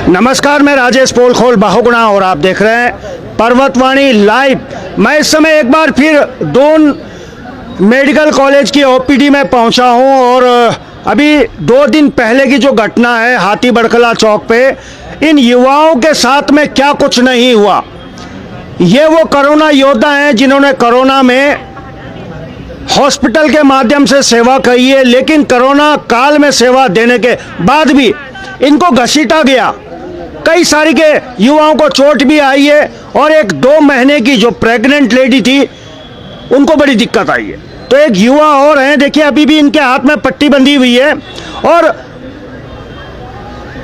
नमस्कार, मैं राजेश पोलखोल बहुगुणा और आप देख रहे हैं पर्वतवाणी लाइव। मैं इस समय एक बार फिर दून मेडिकल कॉलेज की ओपीडी में पहुंचा हूं और अभी 2 दिन पहले की जो घटना है हाथी बड़कला चौक पे, इन युवाओं के साथ में क्या कुछ नहीं हुआ। ये वो कोरोना योद्धा हैं जिन्होंने कोरोना में हॉस्पिटल के माध्यम से सेवा की है, लेकिन कोरोना काल में सेवा देने के बाद भी इनको घसीटा गया। कई सारी के युवाओं को चोट भी आई है और एक 2 महीने की जो प्रेग्नेंट लेडी थी उनको बड़ी दिक्कत आई है। तो एक युवा और हैं, देखिए अभी भी इनके हाथ में पट्टी बंधी हुई है और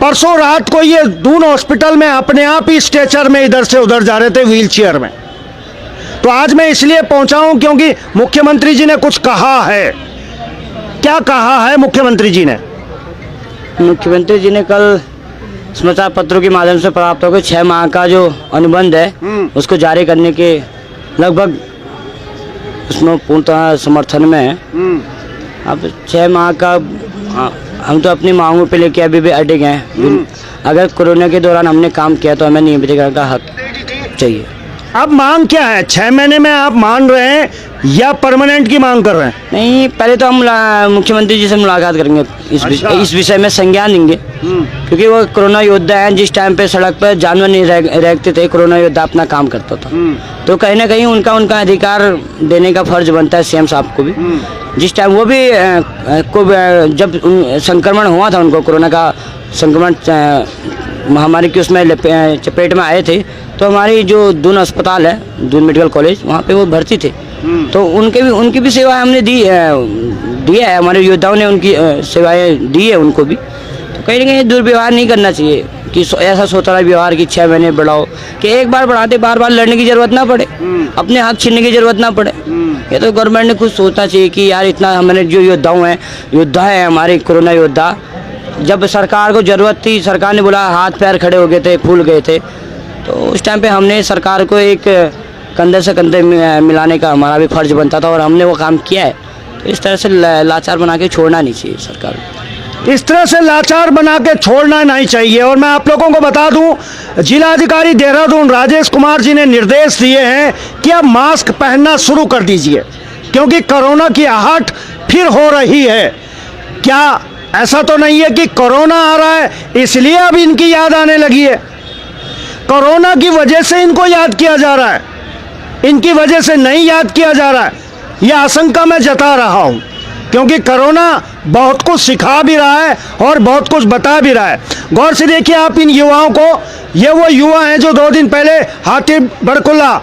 परसों रात को ये दून हॉस्पिटल में अपने आप ही स्ट्रेचर में इधर से उधर जा रहे थे, व्हील चेयर में। तो आज मैं इसलिए पहुंचा हूं क्योंकि मुख्यमंत्री जी ने कुछ कहा है। क्या कहा है मुख्यमंत्री जी ने? मुख्यमंत्री जी ने कल समाचार पत्रों के माध्यम से प्राप्त होकर 6 माह का जो अनुबंध है उसको जारी करने के लगभग उसमें पूर्णतः समर्थन में है। अब 6 माह का हम तो अपनी मांगों पे लेके अभी भी अड़े गए हैं। अगर कोरोना के दौरान हमने काम किया तो हमें नियमितीकरण का हक चाहिए। अब मांग क्या है? 6 महीने में आप मान रहे हैं या परमानेंट की मांग कर रहे हैं? नहीं, पहले तो हम मुख्यमंत्री जी से मुलाकात करेंगे, इस विषय में संज्ञान लेंगे, क्योंकि वो कोरोना योद्धा हैं। जिस टाइम पे सड़क पर जानवर नहीं रहते थे, कोरोना योद्धा अपना काम करता था। तो कहीं ना कहीं उनका अधिकार देने का फर्ज बनता है सीएम साहब को भी। जिस टाइम वो भी जब संक्रमण हुआ था, उनको कोरोना का संक्रमण महामारी की उसमें चपेट में आए थे, तो हमारी जो दून अस्पताल है, दून मेडिकल कॉलेज, वहाँ पे वो भर्ती थे। तो उनकी भी सेवा हमने दी है। हमारे योद्धाओं ने उनकी सेवाएं दी है उनको भी। तो कहीं ना कहीं दुर्व्यवहार नहीं करना चाहिए कि ऐसा सोचा व्यवहार कि 6 महीने बढ़ाओ, कि एक बार बढ़ाते बार बार लड़ने की जरूरत ना पड़े, अपने हक छीनने की जरूरत ना पड़े। ये तो गवर्नमेंट ने खुद सोचना चाहिए कि यार इतना हमारे जो योद्धा है हमारे कोरोना योद्धा, जब सरकार को जरूरत थी, सरकार ने बोला, हाथ पैर खड़े हो गए थे, फूल गए थे, तो उस टाइम पे हमने सरकार को एक कंधे से कंधे मिलाने का हमारा भी फर्ज बनता था और हमने वो काम किया है। तो इस तरह से लाचार बना के छोड़ना नहीं चाहिए सरकार को। इस तरह से लाचार बना के छोड़ना नहीं चाहिए। और मैं आप लोगों को बता दूं, जिलाधिकारी देहरादून राजेश कुमार जी ने निर्देश दिए हैं कि अब मास्क पहनना शुरू कर दीजिए, क्योंकि कोरोना की आहट फिर हो रही है। क्या ऐसा तो नहीं है कि कोरोना आ रहा है इसलिए अब इनकी याद आने लगी है? कोरोना की वजह से इनको याद किया जा रहा है, इनकी वजह से नहीं याद किया जा रहा है। यह आशंका मैं जता रहा हूं, क्योंकि कोरोना बहुत कुछ सिखा भी रहा है और बहुत कुछ बता भी रहा है। गौर से देखिए आप इन युवाओं को। ये वो युवा हैं जो 2 दिन पहले हाथी बड़कुल्ला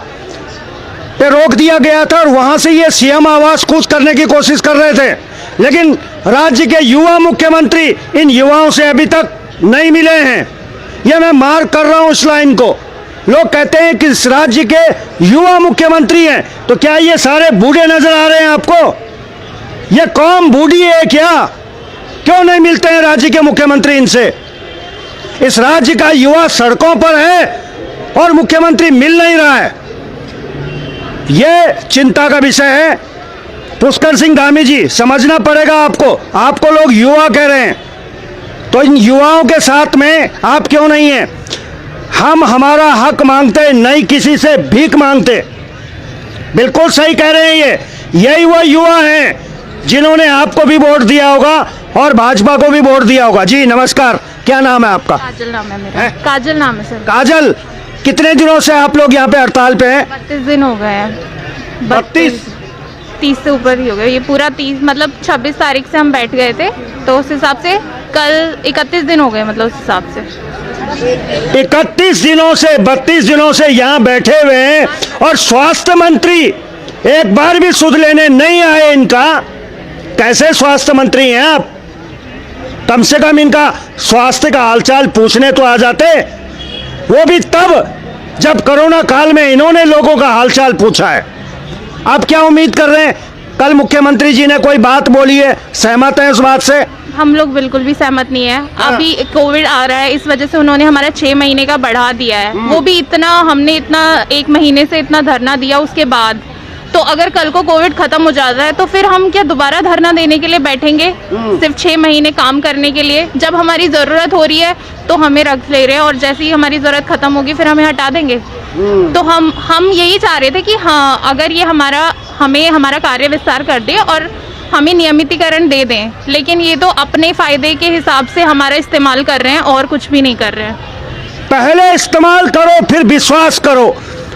पे रोक दिया गया था और वहां से ये सीएम आवास कूच करने की कोशिश कर रहे थे, लेकिन राज्य के युवा मुख्यमंत्री इन युवाओं से अभी तक नहीं मिले हैं। यह मैं मार्क कर रहा हूं इस लाइन को। लोग कहते हैं कि इस राज्य के युवा मुख्यमंत्री हैं, तो क्या ये सारे बूढ़े नजर आ रहे हैं आपको? ये कौम बूढ़ी है क्या? क्यों नहीं मिलते हैं राज्य के मुख्यमंत्री इनसे? इस राज्य का युवा सड़कों पर है और मुख्यमंत्री मिल नहीं रहा है। यह चिंता का विषय है। पुष्कर सिंह धामी जी, समझना पड़ेगा आपको लोग युवा कह रहे हैं, तो इन युवाओं के साथ में आप क्यों नहीं हैं? हम हमारा हक मांगते, नहीं किसी से भीख मांगते। बिल्कुल सही कह रहे हैं यही वो युवा हैं जिन्होंने आपको भी वोट दिया होगा और भाजपा को भी वोट दिया होगा। जी नमस्कार, क्या नाम है आपका? काजल नाम है मेरा। काजल नाम है सर। काजल, कितने दिनों से आप लोग यहाँ पे हड़ताल पे हैं? 32 दिन हो गए हैं। 30 से ऊपर ही हो गए। ये पूरा 30 मतलब 26 तारीख से हम बैठ गए थे, तो उस हिसाब से कल 31 दिन हो गए, मतलब उस हिसाब से 31 दिनों से 32 दिनों से यहाँ बैठे हुए हैं और स्वास्थ्य मंत्री एक बार भी सुध लेने नहीं आए इनका। कैसे स्वास्थ्य मंत्री हैं आप? कम से कम इनका स्वास्थ्य का हालचाल पूछने तो आ जाते, वो भी तब जब कोरोना काल में इन्होंने लोगों का हालचाल पूछा है। आप क्या उम्मीद कर रहे हैं? कल मुख्यमंत्री जी ने कोई बात बोली है, सहमत हैं उस बात से? हम लोग बिल्कुल भी सहमत नहीं है। अभी कोविड आ रहा है, इस वजह से उन्होंने हमारा 6 महीने का बढ़ा दिया है। वो भी इतना, हमने इतना 1 महीने से इतना धरना दिया, उसके बाद तो अगर कल को कोविड खत्म हो जाता है तो फिर हम क्या दोबारा धरना देने के लिए बैठेंगे? सिर्फ 6 महीने काम करने के लिए? जब हमारी ज़रूरत हो रही है तो हमें रख ले रहे हैं और जैसे ही हमारी ज़रूरत खत्म होगी फिर हमें हटा देंगे। तो हम यही चाह रहे थे कि हाँ, अगर ये हमें हमारा कार्य विस्तार कर दे और हमें नियमितीकरण दे दें, लेकिन ये तो अपने फ़ायदे के हिसाब से हमारा इस्तेमाल कर रहे हैं और कुछ भी नहीं कर रहे हैं। पहले इस्तेमाल करो फिर विश्वास करो।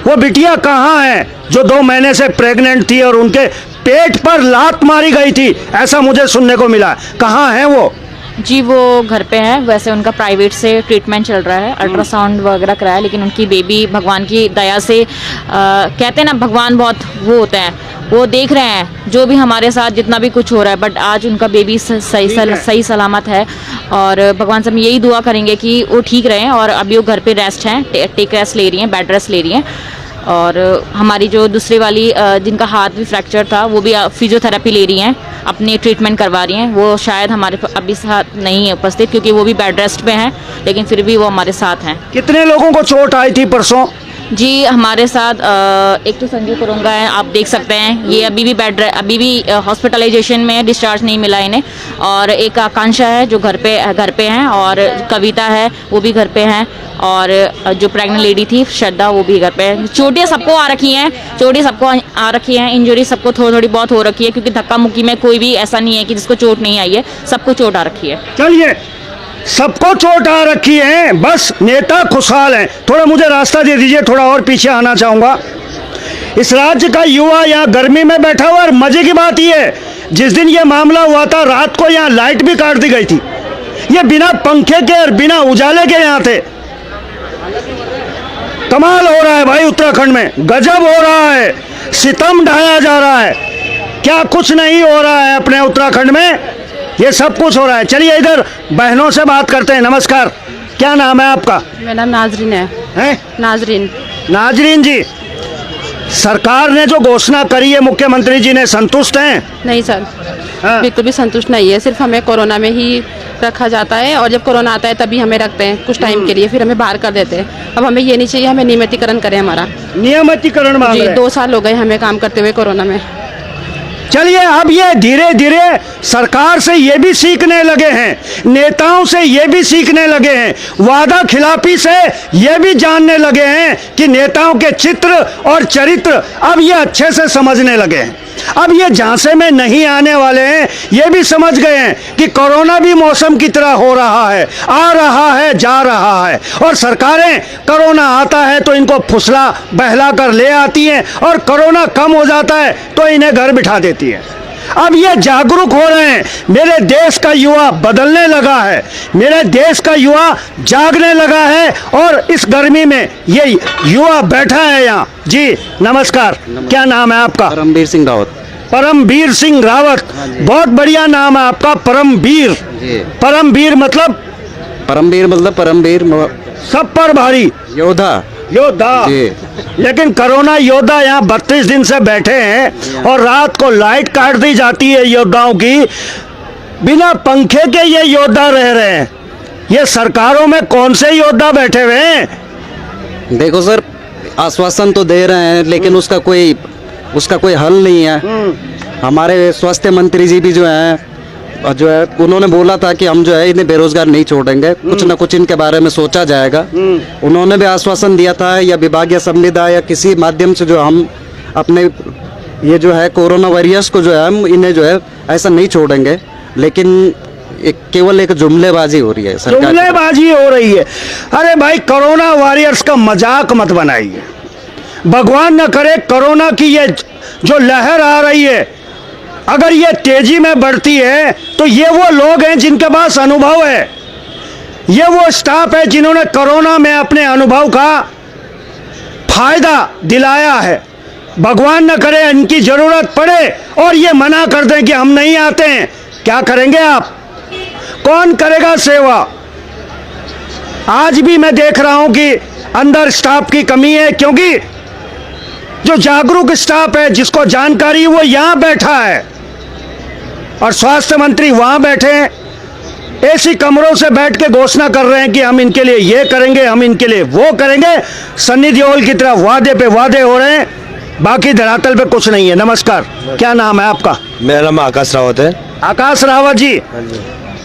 वो बिटिया कहाँ है जो 2 महीने से प्रेग्नेंट थी और उनके पेट पर लात मारी गई थी, ऐसा मुझे सुनने को मिला। कहाँ है वो? जी वो घर पे है, वैसे उनका प्राइवेट से ट्रीटमेंट चल रहा है, अल्ट्रासाउंड वगैरह कराया, लेकिन उनकी बेबी भगवान की दया से कहते हैं ना, भगवान बहुत वो होता है, वो देख रहे हैं जो भी हमारे साथ जितना भी कुछ हो रहा है, बट आज उनका बेबी सही सलामत है। और भगवान से हम यही दुआ करेंगे कि वो ठीक रहें। और अभी वो घर पे रेस्ट हैं, टेक रेस्ट ले रही हैं, बेड रेस्ट ले रही हैं। और हमारी जो दूसरी वाली जिनका हाथ भी फ्रैक्चर था, वो भी फिजियोथेरेपी ले रही हैं, अपनी ट्रीटमेंट करवा रही हैं। वो शायद हमारे अभी साथ नहीं है उपस्थित क्योंकि वो भी बेड रेस्ट पे हैं, लेकिन फिर भी वो हमारे साथ हैं। कितने लोगों को चोट आई थी परसों? जी हमारे साथ एक तो संजू कुरुंगा है, आप देख सकते हैं, ये अभी भी हॉस्पिटलाइजेशन में डिस्चार्ज नहीं मिला इन्हें। और एक आकांक्षा है जो घर पे हैं, और कविता है वो भी घर पे हैं, और जो प्रेग्नेंट लेडी थी श्रद्धा वो भी घर पे है। चोटें सबको आ रखी हैं, इंजरी सबको थोड़ी बहुत हो रखी है, क्योंकि धक्का मुक्की में कोई भी ऐसा नहीं है कि जिसको चोट नहीं आई है, सबको चोट आ रखी है। चलिए, सबको चोट आ रखी है, बस नेता खुशहाल हैं। थोड़ा मुझे रास्ता दे दीजिए, थोड़ा और पीछे आना चाहूँगा। इस राज्य का युवा यहाँ गर्मी में बैठा हुआ, और मजे की बात ये है, जिस दिन ये मामला हुआ था रात को यहाँ लाइट भी काट दी गई थी। ये बिना पंखे के और बिना उजाले के यहाँ थे। कमाल हो रहा है भाई, उत्तराखंड में गजब हो रहा है, सितम ढाया जा रहा है। क्या कुछ नहीं हो रहा है अपने उत्तराखंड में, ये सब कुछ हो रहा है। चलिए इधर बहनों से बात करते हैं। नमस्कार, क्या नाम है आपका? मेरा नाम नाजरीन है। हैं? नाजरीन जी, सरकार ने जो घोषणा करी है मुख्यमंत्री जी ने, संतुष्ट हैं? नहीं सर, हाँ। बिल्कुल भी संतुष्ट नहीं है। सिर्फ हमें कोरोना में ही रखा जाता है, और जब कोरोना आता है तभी हमें रखते हैं कुछ टाइम के लिए, फिर हमें बाहर कर देते हैं। अब हमें ये नहीं चाहिए, हमें नियमितीकरण करें हमारा। नियमितीकरण मांग जी रहे हैं। 2 साल हो गए हमें काम करते हुए कोरोना में। चलिए, अब ये धीरे धीरे सरकार से ये भी सीखने लगे हैं, नेताओं से ये भी सीखने लगे हैं, वादा खिलाफी से ये भी जानने लगे हैं कि नेताओं के चित्र और चरित्र अब ये अच्छे से समझने लगे हैं। अब ये झांसे में नहीं आने वाले हैं, ये भी समझ गए हैं कि कोरोना भी मौसम की तरह हो रहा है, आ रहा है, जा रहा है। और सरकारें कोरोना आता है तो इनको फुसला बहला कर ले आती हैं, और कोरोना कम हो जाता है तो इन्हें घर बिठा देती है। अब ये जागरूक हो रहे हैं। मेरे देश का युवा बदलने लगा है, मेरे देश का युवा जागने लगा है, और इस गर्मी में ये युवा बैठा है यहाँ। जी नमस्कार, क्या नाम है आपका? परमवीर सिंह रावत। परमवीर सिंह रावत, बहुत बढ़िया नाम है आपका, परमवीर। परमवीर मतलब? परमवीर सब पर भारी योद्धा। लेकिन कोरोना योद्धा यहाँ 32 दिन से बैठे हैं, और रात को लाइट काट दी जाती है योद्धाओं की, बिना पंखे के ये योद्धा रह रहे हैं। ये सरकारों में कौन से योद्धा बैठे हुए हैं? देखो सर, आश्वासन तो दे रहे हैं, लेकिन उसका कोई हल नहीं है। हमारे स्वास्थ्य मंत्री जी भी जो है उन्होंने बोला था कि हम जो है इन्हें बेरोजगार नहीं छोड़ेंगे, कुछ ना कुछ इनके बारे में सोचा जाएगा। उन्होंने भी आश्वासन दिया था, या विभागीय संविदा या किसी माध्यम से जो हम अपने ये जो है कोरोना वॉरियर्स को जो है हम इन्हें जो है ऐसा नहीं छोड़ेंगे। लेकिन केवल एक जुमलेबाजी हो रही है, जुमलेबाजी हो रही है। अरे भाई, कोरोना वॉरियर्स का मजाक मत बनाइए। भगवान न करे कोरोना की ये जो लहर आ रही है, अगर ये तेजी में बढ़ती है तो ये वो लोग हैं जिनके पास अनुभव है, ये वो स्टाफ है जिन्होंने कोरोना में अपने अनुभव का फायदा दिलाया है। भगवान न करे इनकी जरूरत पड़े और ये मना कर दें कि हम नहीं आते हैं, क्या करेंगे आप? कौन करेगा सेवा? आज भी मैं देख रहा हूं कि अंदर स्टाफ की कमी है, क्योंकि जो जागरूक स्टाफ है, जिसको जानकारी है, वो यहां बैठा है, और स्वास्थ्य मंत्री वहां बैठे हैं, ऐसी कमरों से बैठ के घोषणा कर रहे हैं कि हम इनके लिए ये करेंगे, हम इनके लिए वो करेंगे। सन्नी देओल की तरह वादे पे वादे हो रहे हैं। बाकी धरातल पे कुछ नहीं है। नमस्कार, क्या नाम है आपका? मेरा नाम आकाश रावत है। आकाश रावत जी,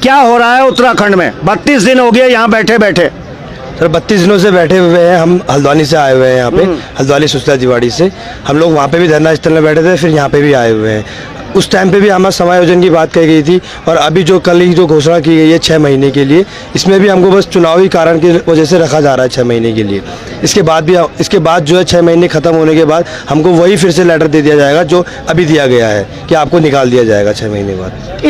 क्या हो रहा है उत्तराखंड में? 32 दिन हो गए यहाँ बैठे बैठे। सर 32 दिनों से बैठे हुए हैं। हम हल्द्वानी से आए हुए हैं यहाँ पे, हल्द्वानी सुस्ता दिवाड़ी से। हम लोग वहाँ पे भी धरना स्थल में बैठे थे, फिर यहाँ पे भी आए हुए हैं। उस टाइम पे भी हमारा समायोजन की बात कही गई थी, और अभी जो कल ही जो घोषणा की गई है 6 महीने के लिए, इसमें भी हमको बस चुनावी कारण की वजह से रखा जा रहा है 6 महीने के लिए। इसके बाद जो है 6 महीने ख़त्म होने के बाद हमको वही फिर से लेटर दे दिया जाएगा जो अभी दिया गया है कि आपको निकाल दिया जाएगा 6 महीने बाद।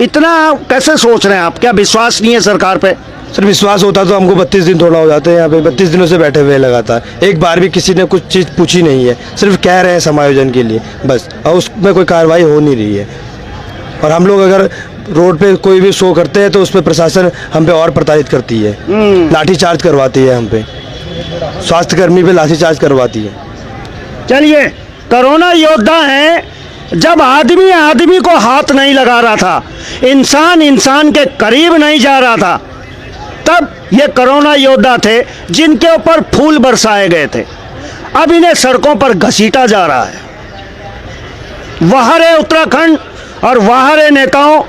इतना कैसे सोच रहे हैं आप? क्या विश्वास नहीं है सरकार पे? सर विश्वास होता तो हमको 32 दिन थोड़ा हो जाते हैं। यहाँ पे 32 दिनों से बैठे हुए लगातार, एक बार भी किसी ने कुछ चीज़ पूछी नहीं है, सिर्फ कह रहे हैं समायोजन के लिए बस, और उसमें कोई कार्रवाई हो नहीं रही है। और हम लोग अगर रोड पे कोई भी शो करते हैं तो उस पर प्रशासन हम पे और प्रताड़ित करती है, लाठीचार्ज करवाती है हम पे, स्वास्थ्यकर्मी पे लाठीचार्ज करवाती है। चलिए, कोरोना योद्धा हैं। जब आदमी आदमी को हाथ नहीं लगा रहा था, इंसान इंसान के करीब नहीं जा रहा था, तब ये कोरोना योद्धा थे जिनके ऊपर फूल बरसाए गए थे। अब इन्हें सड़कों पर घसीटा जा रहा है। वहारे उत्तराखंड और वहारे नेताओं,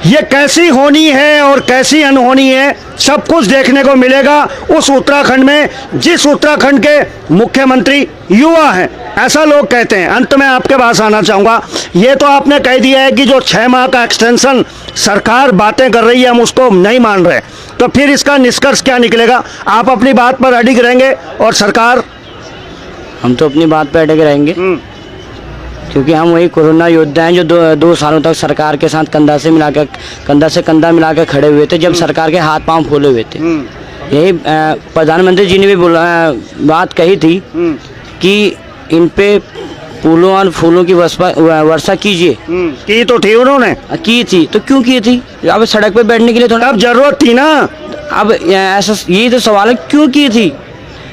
ये कैसी होनी है और कैसी अनहोनी है, सब कुछ देखने को मिलेगा उस उत्तराखंड में जिस उत्तराखंड के मुख्यमंत्री युवा हैं, ऐसा लोग कहते हैं। अंत में आपके पास आना चाहूँगा, ये तो आपने कह दिया है कि जो 6 माह का एक्सटेंशन सरकार बातें कर रही है हम उसको नहीं मान रहे, तो फिर इसका निष्कर्ष क्या निकलेगा? आप अपनी बात पर अडिग रहेंगे और सरकार? हम तो अपनी बात पर अड़े रहेंगे, क्योंकि हम वही कोरोना योद्धा हैं जो दो सालों तक सरकार के साथ कंधा से कंधा मिलाकर खड़े हुए थे, जब सरकार के हाथ पांव फूले हुए थे। यही प्रधानमंत्री जी ने भी बात कही थी कि इन पे फूलों और फूलों की वर्षा कीजिए। की तो थी उन्होंने, की थी तो क्यों की थी? अब सड़क पे बैठने के लिए थोड़ा अब जरूरत थी ना। अब ऐसा यही तो सवाल है, क्यों की थी?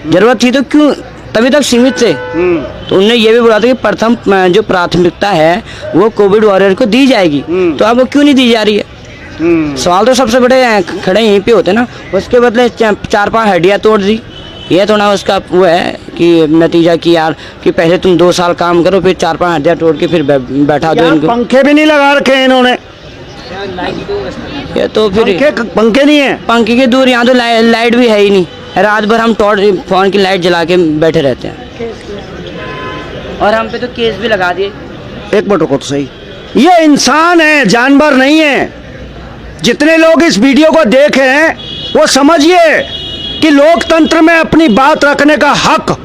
जरूरत थी तो क्यों तभी तक सीमित थे? तो उन्होंने ये भी बोला था कि प्रथम जो प्राथमिकता है वो कोविड वॉरियर को दी जाएगी, तो अब वो क्यों नहीं दी जा रही है? सवाल तो सबसे बड़े खड़े यहीं पे होते ना। उसके बदले 4-5 हड्डियाँ तोड़ दी। ये थोड़ा उसका वो है कि नतीजा कि यार कि पहले तुम 2 साल काम करो, फिर 4-5 हड्डियाँ तोड़ के फिर बैठा दो इनको। पंखे भी नहीं लगा रखे इन्होंने। ये तो फिर पंखे नहीं है। पंखे की दूर, यहाँ तो लाइट भी है ही नहीं। रात भर हम फोन की लाइट जला के बैठे रहते हैं, और हम पे तो केस भी लगा दिए। एक मिनट रुको तो सही, ये इंसान है, जानवर नहीं है। जितने लोग इस वीडियो को देख रहे हैं वो समझिए कि लोकतंत्र में अपनी बात रखने का हक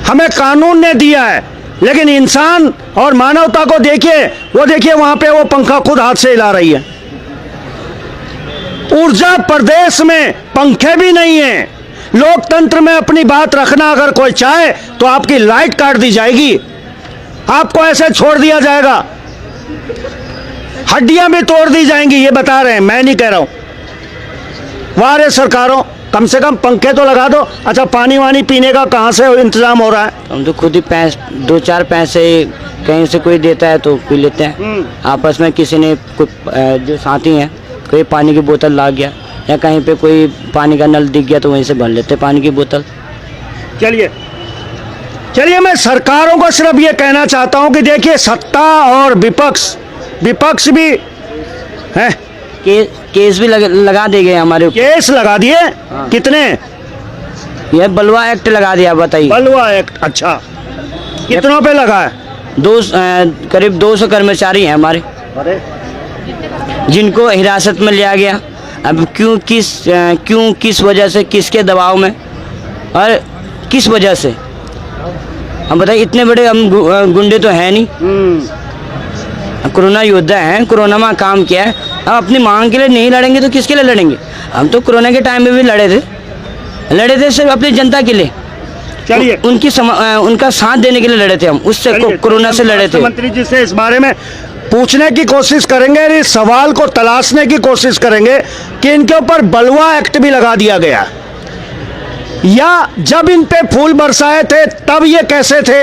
हमें कानून ने दिया है, लेकिन इंसान और मानवता को देखिए। वो देखिए वहां पे वो पंखा खुद हाथ से हिला रही है। ऊर्जा प्रदेश में पंखे भी नहीं है। लोकतंत्र में अपनी बात रखना अगर कोई चाहे तो आपकी लाइट काट दी जाएगी, आपको ऐसे छोड़ दिया जाएगा, हड्डियां भी तोड़ दी जाएंगी। ये बता रहे हैं, मैं नहीं कह रहा हूं। वारे सरकारों, कम से कम पंखे तो लगा दो। अच्छा, पानी वानी पीने का कहां से इंतजाम हो रहा है? हम तो खुद ही 2-4 पैसे कहीं से कोई देता है तो पी लेते हैं। आपस में किसी ने जो साथी हैं, कोई पानी की बोतल ला गया या कहीं पे कोई पानी का नल दिख गया तो वहीं से भर लेते पानी की बोतल। चलिए, मैं सरकारों को सिर्फ ये कहना चाहता हूं कि देखिए, सत्ता और विपक्ष भी है। केस भी लगा दे गए हमारे ऊपर। केस लगा दिए? कितने? ये बलवा एक्ट लगा दिया, बताइए। बलवा एक्ट? अच्छा, कितनों पे लगा है? करीब 200 कर्मचारी हैं हमारे, जिनको हिरासत में लिया गया। अब क्यों किस वजह से, किसके दबाव में और किस वजह से? हम बताइए, इतने बड़े हम गुंडे तो हैं नहीं। कोरोना योद्धा हैं, कोरोना में काम किया है। अब अपनी मांग के लिए नहीं लड़ेंगे तो किसके लिए लड़ेंगे? हम तो कोरोना के टाइम में भी लड़े थे सिर्फ अपनी जनता के लिए। चलिए, उनका साथ देने के लिए लड़े थे हम, उससे कोरोना से लड़े थे। मंत्री जी से इस बारे में पूछने की कोशिश करेंगे, इस सवाल को तलाशने की कोशिश करेंगे कि इनके ऊपर बलवा एक्ट भी लगा दिया गया, या जब इन पे फूल बरसाए थे तब ये कैसे थे,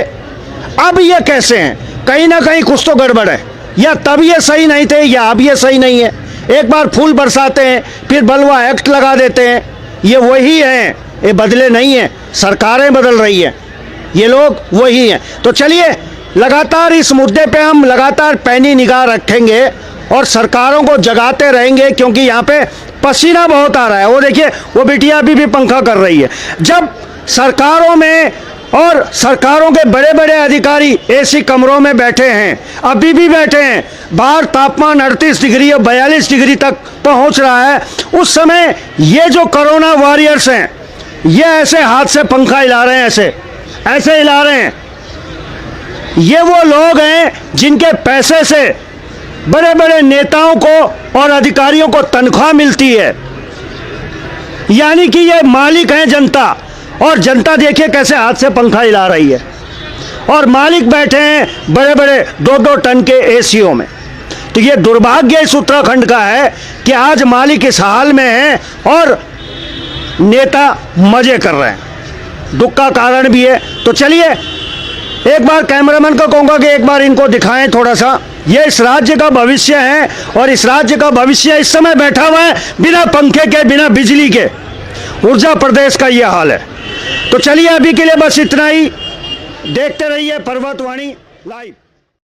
अब ये कैसे हैं? कहीं ना कहीं कुछ तो गड़बड़ है। या तब ये सही नहीं थे या अब ये सही नहीं है। एक बार फूल बरसाते हैं, फिर बलवा एक्ट लगा देते हैं। ये वही है, ये बदले नहीं है, सरकारें बदल रही है। ये लोग वही हैं। तो चलिए लगातार इस मुद्दे पे हम लगातार पैनी निगाह रखेंगे और सरकारों को जगाते रहेंगे, क्योंकि यहाँ पे पसीना बहुत आ रहा है। वो देखिए वो बिटिया अभी भी पंखा कर रही है। जब सरकारों में और सरकारों के बड़े बड़े अधिकारी एसी कमरों में बैठे हैं, अभी भी बैठे हैं, बाहर तापमान 38 डिग्री और 42 डिग्री तक पहुंच रहा है, उस समय ये जो कोरोना वॉरियर्स हैं ये ऐसे हाथ से पंखा हिला रहे हैं, ऐसे ऐसे हिला रहे हैं। ये वो लोग हैं जिनके पैसे से बड़े बड़े नेताओं को और अधिकारियों को तनख्वाह मिलती है, यानी कि ये मालिक हैं जनता, और जनता देखिए कैसे हाथ से पंखा हिला रही है, और मालिक बैठे हैं बड़े बड़े 2-2 टन के एसीओ में। तो ये दुर्भाग्य इस उत्तराखंड का है कि आज मालिक इस हाल में है और नेता मजे कर रहे हैं। दुख का कारण भी है। तो चलिए एक बार कैमरामैन को कहूँगा कि एक बार इनको दिखाएं थोड़ा सा। ये इस राज्य का भविष्य है और इस राज्य का भविष्य इस समय बैठा हुआ है बिना पंखे के, बिना बिजली के। ऊर्जा प्रदेश का ये हाल है। तो चलिए अभी के लिए बस इतना ही। देखते रहिए पर्वतवाणी लाइव।